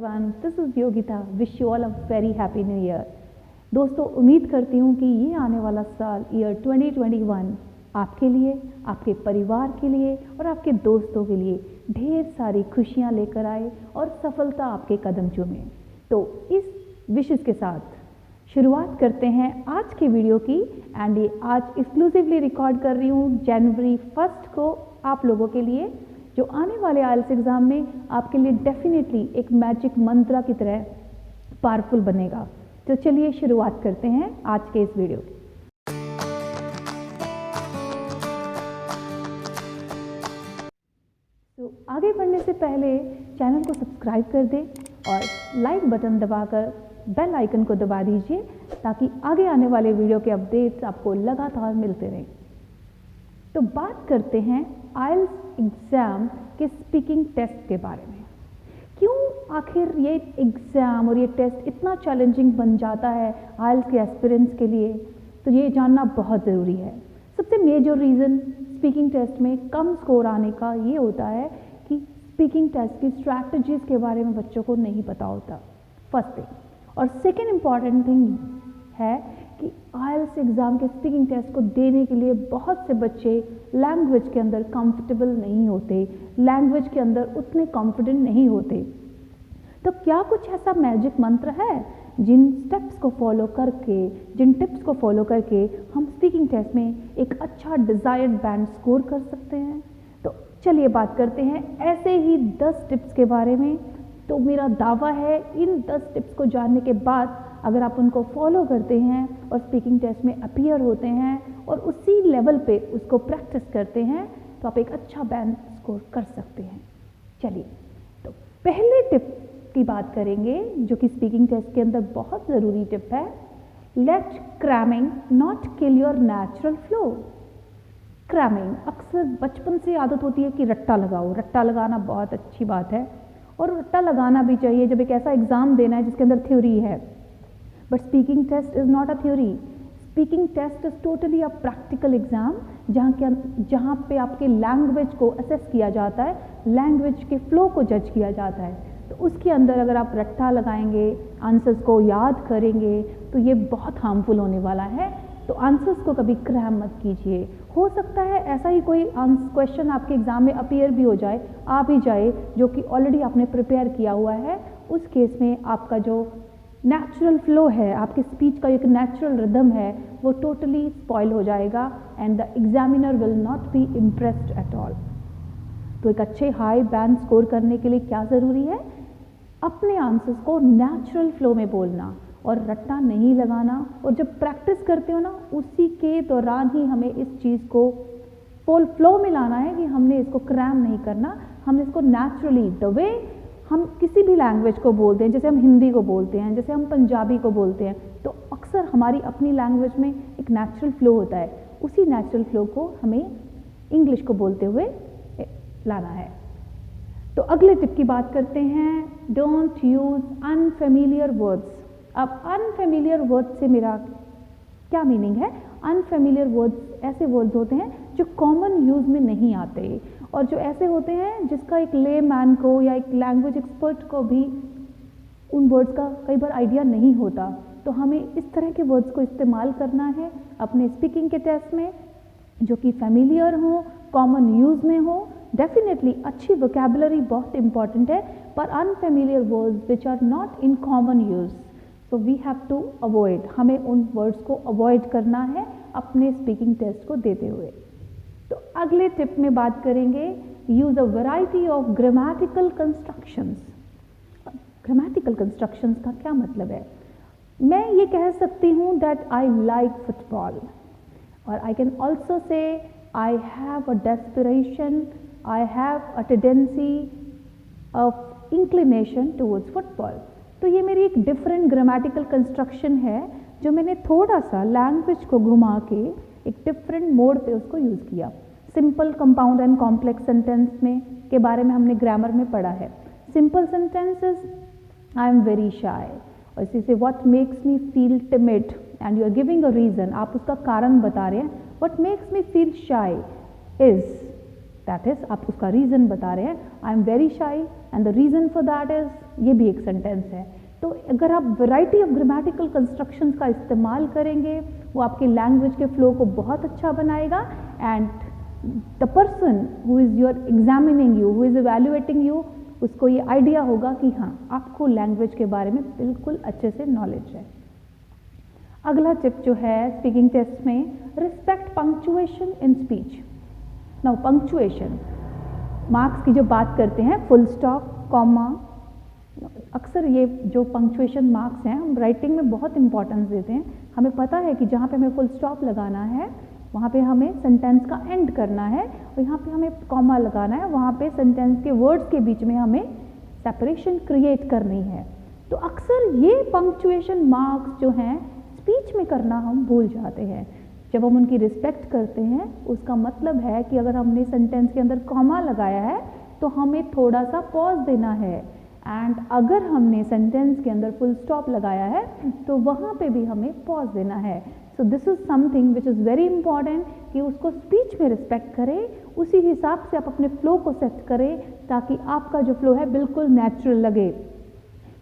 everyone, this is Yogita. Wish you all a very happy new year. दोस्तों उम्मीद करती हूँ कि ये आने वाला साल ईयर 2021 आपके लिए, आपके परिवार के लिए और आपके दोस्तों के लिए ढेर सारी खुशियाँ लेकर आए और सफलता आपके कदम चूमे। तो इस विशेष के साथ शुरुआत करते हैं आज की वीडियो की। एंड ये आज एक्सक्लूसिवली रिकॉर्ड कर रही हूँ जनवरी 1 को आप लोगों के लिए, जो आने वाले आईएलटीएस एग्ज़ाम में आपके लिए डेफिनेटली एक मैजिक मंत्र की तरह पावरफुल बनेगा। तो चलिए शुरुआत करते हैं आज के इस वीडियो की। तो आगे बढ़ने से पहले चैनल को सब्सक्राइब कर दें और लाइक बटन दबाकर बेल आइकन को दबा दीजिए ताकि आगे आने वाले वीडियो के अपडेट्स आपको लगातार मिलते रहें। तो बात करते हैं आईएलटीएस एग्ज़ाम के स्पीकिंग टेस्ट के बारे में। क्यों आखिर ये एग्ज़ाम और ये टेस्ट इतना चैलेंजिंग बन जाता है आईएलटीएस के एस्पिरेंट्स के लिए, तो ये जानना बहुत ज़रूरी है। सबसे मेजर रीज़न स्पीकिंग टेस्ट में कम स्कोर आने का ये होता है कि स्पीकिंग टेस्ट की स्ट्रैटेजीज़ के बारे में बच्चों को नहीं पता होता, फर्स्ट थिंग। और सेकेंड इम्पॉर्टेंट थिंग है कि आईएलटीएस एग्ज़ाम के स्पीकिंग टेस्ट को देने के लिए बहुत से बच्चे लैंग्वेज के अंदर कंफर्टेबल नहीं होते, लैंग्वेज के अंदर उतने कॉन्फिडेंट नहीं होते। तो क्या कुछ ऐसा मैजिक मंत्र है जिन स्टेप्स को फॉलो करके, जिन टिप्स को फॉलो करके हम स्पीकिंग टेस्ट में एक अच्छा डिज़ायर्ड बैंड स्कोर कर सकते हैं? तो चलिए बात करते हैं ऐसे ही 10 टिप्स के बारे में। तो मेरा दावा है इन 10 टिप्स को जानने के बाद अगर आप उनको फॉलो करते हैं और स्पीकिंग टेस्ट में अपीयर होते हैं और उसी लेवल पे उसको प्रैक्टिस करते हैं तो आप एक अच्छा बैंड स्कोर कर सकते हैं। चलिए तो पहले टिप की बात करेंगे जो कि स्पीकिंग टेस्ट के अंदर बहुत ज़रूरी टिप है। Let cramming not kill your natural flow. Cramming अक्सर बचपन से आदत होती है कि रट्टा लगाओ, रट्टा लगाना बहुत अच्छी बात है और रट्टा लगाना भी चाहिए जब एक ऐसा एग्ज़ाम देना है जिसके अंदर थ्योरी है। But speaking test is not a theory. Speaking test is totally a practical exam जहाँ पे आपके लैंग्वेज को असेस किया जाता है, लैंग्वेज के फ्लो को जज किया जाता है। तो उसके अंदर अगर आप रट्टा लगाएंगे, आंसर्स को याद करेंगे तो ये बहुत हार्मफुल होने वाला है। तो आंसर्स को कभी क्रैम मत कीजिए। हो सकता है ऐसा ही कोई क्वेश्चन आपके एग्ज़ाम में अपीयर भी हो जाए, आ भी जाए, जो कि ऑलरेडी आपने प्रिपेयर किया हुआ है। उस केस में आपका जो नेचुरल फ्लो है, आपकी स्पीच का एक नेचुरल रिदम है, वो टोटली स्पॉइल हो जाएगा and the examiner will not be impressed at all. तो एक अच्छे हाई बैंड स्कोर करने के लिए क्या ज़रूरी है? अपने आंसर्स को नेचुरल फ्लो में बोलना और रट्टा नहीं लगाना। और जब प्रैक्टिस करते हो ना, उसी के दौरान ही हमें इस चीज़ को फुल फ्लो में लाना है कि हमने इसको क्रैम नहीं करना, हमने इसको नेचुरली द वे हम किसी भी लैंग्वेज को बोलते हैं, जैसे हम हिंदी को बोलते हैं, जैसे हम पंजाबी को बोलते हैं, तो अक्सर हमारी अपनी लैंग्वेज में एक नेचुरल फ्लो होता है। उसी नेचुरल फ्लो को हमें इंग्लिश को बोलते हुए लाना है। तो अगले टिप की बात करते हैं। Don't use unfamiliar words. अब अनफेमिलियर वर्ड्स से मेरा क्या मीनिंग है? अनफेमिलियर वर्ड्स ऐसे वर्ड्स होते हैं जो कॉमन यूज़ में नहीं आते और जो ऐसे होते हैं जिसका एक लेमैन को या एक लैंग्वेज एक्सपर्ट को भी उन वर्ड्स का कई बार आइडिया नहीं होता। तो हमें इस तरह के वर्ड्स को इस्तेमाल करना है अपने स्पीकिंग के टेस्ट में जो कि फेमिलियर हो, कॉमन यूज़ में हो। डेफिनेटली अच्छी वोकैबुलरी बहुत इंपॉर्टेंट है, पर unfamiliar words which are not in common use, so we have to avoid. हमें उन वर्ड्स को अवॉइड करना है अपने स्पीकिंग टेस्ट को देते हुए। तो अगले टिप में बात करेंगे, use a variety of grammatical constructions. Grammatical constructions का क्या मतलब है? मैं ये कह सकती हूँ दैट आई लाइक फुटबॉल, और I can also say I have a desperation, I have a tendency of inclination towards football. तो ये मेरी एक डिफरेंट ग्रामेटिकल कंस्ट्रक्शन है जो मैंने थोड़ा सा लैंग्वेज को घुमा के एक डिफरेंट मोड पे उसको यूज़ किया। Simple, compound and complex sentence में के बारे में हमने ग्रामर में पढ़ा है। Simple sentences, I am very shy, और इसी से what makes me feel timid and you are giving a reason, आप उसका कारण बता रहे हैं। What makes me feel shy is that is आप उसका रीज़न बता रहे हैं, I am very shy and the reason for that is, ये भी एक सेंटेंस है। तो अगर आप वैरायटी ऑफ ग्रामेटिकल कंस्ट्रक्शंस का इस्तेमाल करेंगे वो आपके लैंग्वेज के फ्लो को बहुत अच्छा बनाएगा and the person who is your examining you, who is evaluating you, उसको ये आइडिया होगा कि हाँ आपको लैंग्वेज के बारे में बिल्कुल अच्छे से नॉलेज है। अगला टिप जो है स्पीकिंग टेस्ट में, respect punctuation in speech. Now punctuation, marks की जो बात करते हैं, फुल स्टॉप, कॉमा, अक्सर ये जो पंक्चुएशन मार्क्स हैं हम राइटिंग में बहुत इंपॉर्टेंस देते हैं। हमें पता है कि जहाँ पे हमें फुल स्टॉप लगाना है वहाँ पे हमें सेंटेंस का एंड करना है और यहाँ पे हमें कॉमा लगाना है, वहाँ पे सेंटेंस के वर्ड्स के बीच में हमें सेपरेशन क्रिएट करनी है। तो अक्सर ये पंक्चुएशन मार्क्स जो हैं स्पीच में करना हम भूल जाते हैं। जब हम उनकी रिस्पेक्ट करते हैं उसका मतलब है कि अगर हमने सेंटेंस के अंदर कॉमा लगाया है तो हमें थोड़ा सा पॉज देना है, एंड अगर हमने सेंटेंस के अंदर फुल स्टॉप लगाया है तो वहाँ पे भी हमें पॉज देना है। So this is something which is very important कि उसको स्पीच में रिस्पेक्ट करें, उसी हिसाब से आप अपने फ्लो को सेट करें ताकि आपका जो फ्लो है बिल्कुल नेचुरल लगे।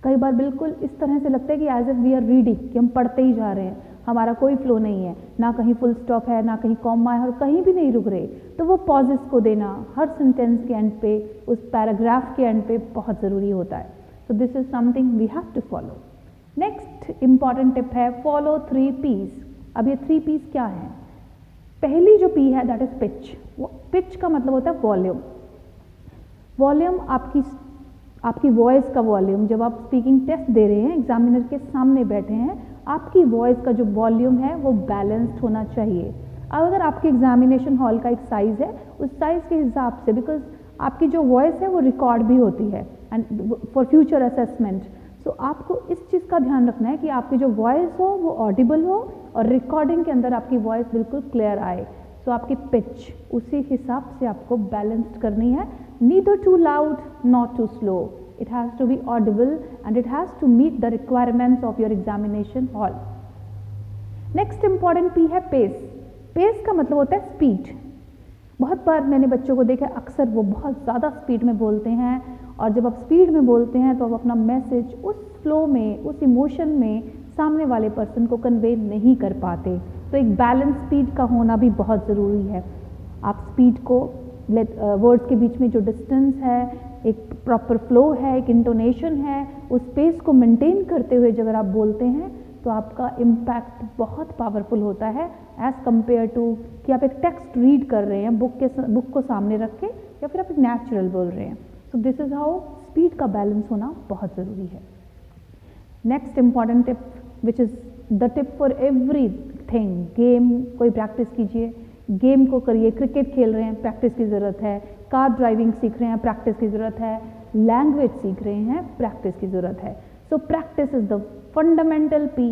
कई बार बिल्कुल इस तरह से लगता है कि as if we are reading, कि हम पढ़ते ही जा रहे हैं, हमारा कोई फ्लो नहीं है, ना कहीं फुल स्टॉप है, ना कहीं कॉमा है और कहीं भी नहीं रुक रहे। तो वो पॉजेस को देना हर सेंटेंस के एंड पे, उस पैराग्राफ के एंड पे बहुत ज़रूरी होता है। So this is something we have to follow. Next important tip है फॉलो 3 P's। अब ये 3 P's क्या है? पहली जो P है दैट इज पिच। पिच का मतलब होता है वॉल्यूम। वॉल्यूम आपकी वॉइस का वॉल्यूम, जब आप स्पीकिंग टेस्ट दे रहे हैं, एग्जामिनर के सामने बैठे हैं, आपकी वॉइस का जो वॉल्यूम है वो बैलेंस्ड होना चाहिए। अब अगर आपके एग्जामिनेशन हॉल का एक साइज़ है, उस साइज़ के हिसाब से, बिकॉज आपकी जो वॉइस है वो रिकॉर्ड भी होती है एंड फॉर फ्यूचर असेसमेंट, सो आपको इस चीज़ का ध्यान रखना है कि आपकी जो वॉइस हो वो ऑडिबल हो और रिकॉर्डिंग के अंदर आपकी वॉइस बिल्कुल क्लियर आए। सो आपकी पिच उसी हिसाब से आपको बैलेंस्ड करनी है, neither too loud not too slow, it has to be audible and it has to meet the requirements of your examination hall. Next important P है pace। pace का मतलब होता है स्पीड। बहुत बार मैंने बच्चों को देखा, अक्सर वो बहुत ज़्यादा स्पीड में बोलते हैं और जब आप स्पीड में बोलते हैं तो आप अपना मैसेज उस फ्लो में, उस इमोशन में सामने वाले पर्सन को कन्वे नहीं कर पाते। तो एक बैलेंस स्पीड का होना भी बहुत ज़रूरी है। आप स्पीड को वर्ड्स के बीच में जो डिस्टेंस है, एक प्रॉपर फ्लो है, एक इंटोनेशन है, उस पेस को मेंटेन करते हुए जब आप बोलते हैं तो आपका इम्पैक्ट बहुत पावरफुल होता है एज़ कम्पेयर टू कि आप एक टेक्स्ट रीड कर रहे हैं बुक को सामने रख के, या फिर आप एक नेचुरल बोल रहे हैं। सो दिस इज़ हाउ स्पीड का बैलेंस होना बहुत ज़रूरी है। Next important tip which is the tip for every thing, game कोई प्रैक्टिस कीजिए, गेम को करिए, क्रिकेट खेल रहे हैं प्रैक्टिस की ज़रूरत है, कार ड्राइविंग सीख रहे हैं प्रैक्टिस की ज़रूरत है, लैंग्वेज सीख रहे हैं प्रैक्टिस की ज़रूरत है। So practice is the fundamental P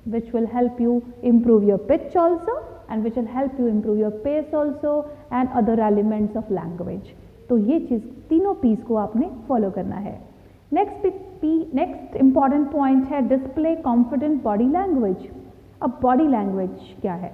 which will help you improve your pitch also and which will help you improve your pace also and other elements of language। तो ये चीज़ तीनों P's को आपने फॉलो करना है। नेक्स्ट इम्पॉर्टेंट पॉइंट है display confident body language. अब body language क्या है?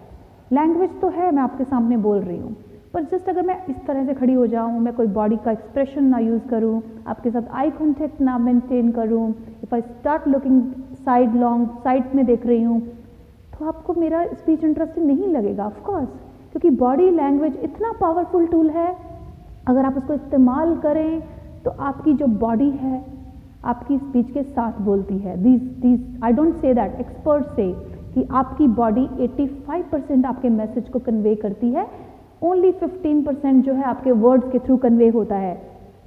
लैंग्वेज तो है, मैं आपके सामने बोल रही हूँ, पर जस्ट अगर मैं इस तरह से खड़ी हो जाऊँ, मैं कोई बॉडी का एक्सप्रेशन ना यूज़ करूँ, आपके साथ आई कॉन्टेक्ट ना मेंटेन करूँ, if I start looking side में देख रही हूँ, तो आपको मेरा स्पीच इंटरेस्टिंग नहीं लगेगा ऑफ कोर्स, क्योंकि बॉडी लैंग्वेज इतना पावरफुल टूल है। अगर आप उसको इस्तेमाल करें तो आपकी जो बॉडी है आपकी स्पीच के साथ बोलती है। I don't say that, expert से कि आपकी बॉडी 85% आपके मैसेज को कन्वे करती है, ओनली 15% जो है आपके वर्ड्स के थ्रू कन्वे होता है।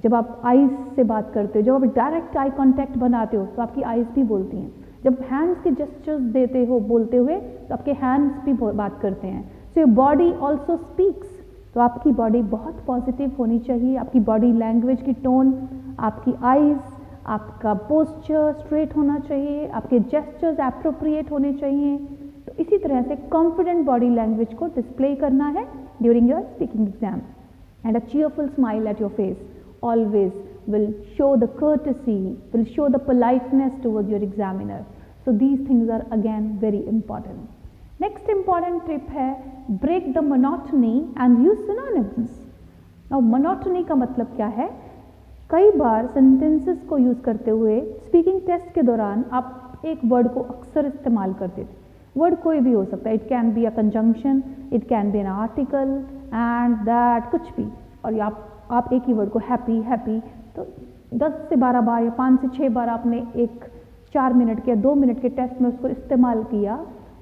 जब आप आईज से बात करते हो, जब आप डायरेक्ट आई कांटेक्ट बनाते हो तो आपकी आईज भी बोलती हैं, जब हैंड्स के जेस्चर्स देते हो बोलते हुए तो आपके हैंड्स भी बात करते हैं। So your body also speaks. तो आपकी बॉडी बहुत पॉजिटिव होनी चाहिए, आपकी बॉडी लैंग्वेज की टोन, आपकी आईज, आपका पोस्चर स्ट्रेट होना चाहिए, आपके जेस्चर्स एप्रोप्रिएट होने चाहिए। तो इसी तरह से कॉन्फिडेंट बॉडी लैंग्वेज को डिस्प्ले करना है during your speaking exam. And a cheerful smile at your face always will show the courtesy, will show the politeness towards your examiner. So these things are again very important. Next important tip है break the monotony and use synonyms. और monotony का मतलब क्या है? कई बार sentences को use करते हुए स्पीकिंग टेस्ट के दौरान आप एक वर्ड को अक्सर इस्तेमाल करते थे। वर्ड कोई भी हो सकता है, it can be a conjunction, it can be an article and that, कुछ भी। और आप एक ही वर्ड को हैप्पी हैप्पी तो 10 से 12 बार या 5 से 6 बार आपने एक 4 मिनट के 2 मिनट के टेस्ट में उसको इस्तेमाल किया,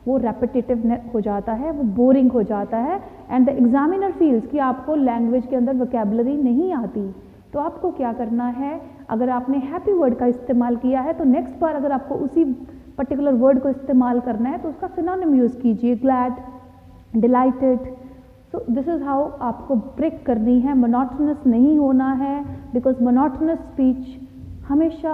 वो रेपिटेटिव हो जाता है, वो बोरिंग हो जाता है एंड द एग्जामिनर फील्स कि आपको लैंग्वेज के अंदर वोकैबुलरी नहीं आती। तो आपको क्या करना है, अगर आपने हैप्पी वर्ड का इस्तेमाल किया है तो नेक्स्ट बार अगर आपको उसी पर्टिकुलर वर्ड को इस्तेमाल करना है तो उसका सिनोनिम यूज़ कीजिए, glad, dilated. So this is how आपको ब्रेक करनी है, मोनोटोनस नहीं होना है, बिकॉज मोनोटोनस स्पीच हमेशा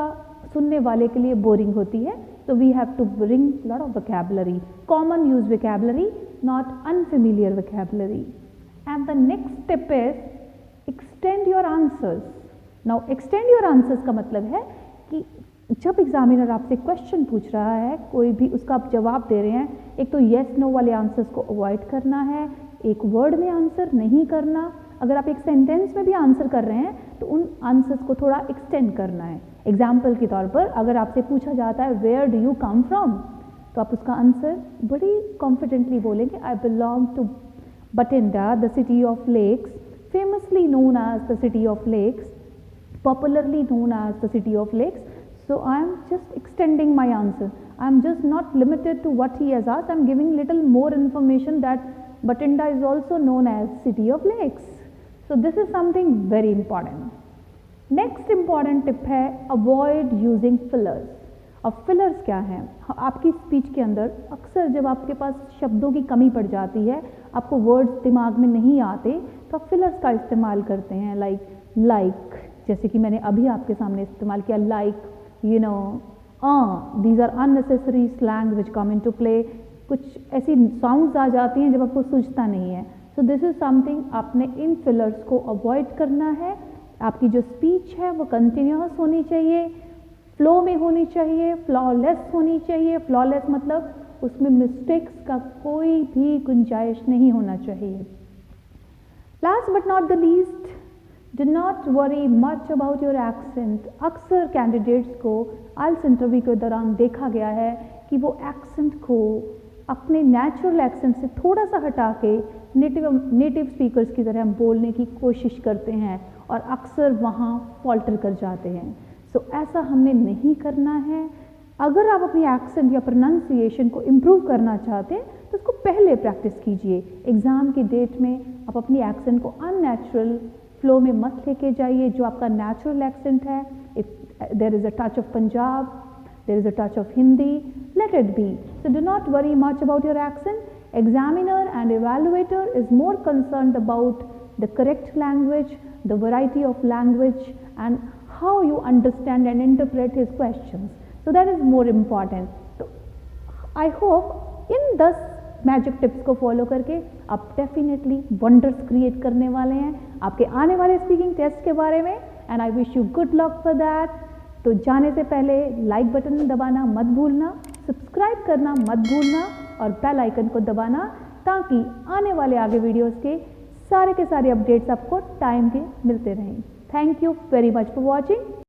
सुनने वाले के लिए बोरिंग होती है। So we have to bring lot of vocabulary, common use vocabulary, not unfamiliar vocabulary. And the next step is extend your answers. Now extend your answers का मतलब है कि जब एग्जामिनर आपसे क्वेश्चन पूछ रहा है, कोई भी उसका आप जवाब दे रहे हैं, एक तो येस नो वाले आंसर्स को अवॉइड करना है, एक वर्ड में आंसर नहीं करना। अगर आप एक सेंटेंस में भी आंसर कर रहे हैं तो उन आंसर्स को थोड़ा एक्सटेंड करना है। एग्जाम्पल के तौर पर अगर आपसे पूछा जाता है where do you come from, तो आप उसका आंसर बड़ी कॉन्फिडेंटली बोलेंगे, I belong to Bathinda, the city of lakes, famously known as the city of lakes, popularly known as the city of lakes. So I am just extending my answer. I am just not limited to what he has asked. I am giving little more information that Bathinda is also known as city of lakes. So this is something very important. Next important tip है avoid using fillers. अब fillers क्या हैं? आपकी speech के अंदर अक्सर जब आपके पास शब्दों की कमी पड़ जाती है, आपको वर्ड्स दिमाग में नहीं आते, तो आप fillers का इस्तेमाल करते हैं, like जैसे कि मैंने अभी आपके सामने इस्तेमाल किया, like you know, these are unnecessary slang which come into play. कुछ ऐसी साउंड्स आ जाती हैं जब आपको सूझता नहीं है। सो दिस इज समथिंग आपने इन फिलर्स को अवॉइड करना है। आपकी जो स्पीच है वो कंटिन्यूस होनी चाहिए, फ्लो में होनी चाहिए, फ्लॉलेस होनी चाहिए। फ्लॉलेस मतलब उसमें मिस्टेक्स का कोई भी गुंजाइश नहीं होना चाहिए। Last but not the least, Do not worry much about your accent. अक्सर कैंडिडेट्स को आइल्स इंटरव्यू के दौरान देखा गया है कि वो एक्सेंट को अपने नेचुरल एक्सेंट से थोड़ा सा हटा के नेटिव स्पीकर्स की तरह बोलने की कोशिश करते हैं और अक्सर वहाँ फॉल्टर कर जाते हैं। सो ऐसा हमने नहीं करना है। अगर आप अपनी एक्सेंट या प्रोनाउंसिएशन को इम्प्रूव करना चाहते हैं तो उसको पहले प्रैक्टिस कीजिए। एग्ज़ाम की डेट में आप अपनी एक्सेंट को अननेचुरल फ्लो में मत लेके जाइए। जो आपका नेचुरल एक्सेंट है, if there is a touch of Punjab, there is a touch of Hindi, let it be. So do not worry much about your accent. Examiner and evaluator is more concerned about the correct language, the variety of language and how you understand and interpret his questions. So that is more important. So I hope in 10 magic tips को follow करके आप definitely wonders create करने वाले हैं आपके आने वाले speaking test के बारे में, and I wish you good luck for that. तो जाने से पहले लाइक बटन दबाना मत भूलना, सब्सक्राइब करना मत भूलना और बेल आइकन को दबाना, ताकि आने वाले आगे वीडियोस के सारे अपडेट्स आपको टाइम के मिलते रहें। Thank you very much for watching.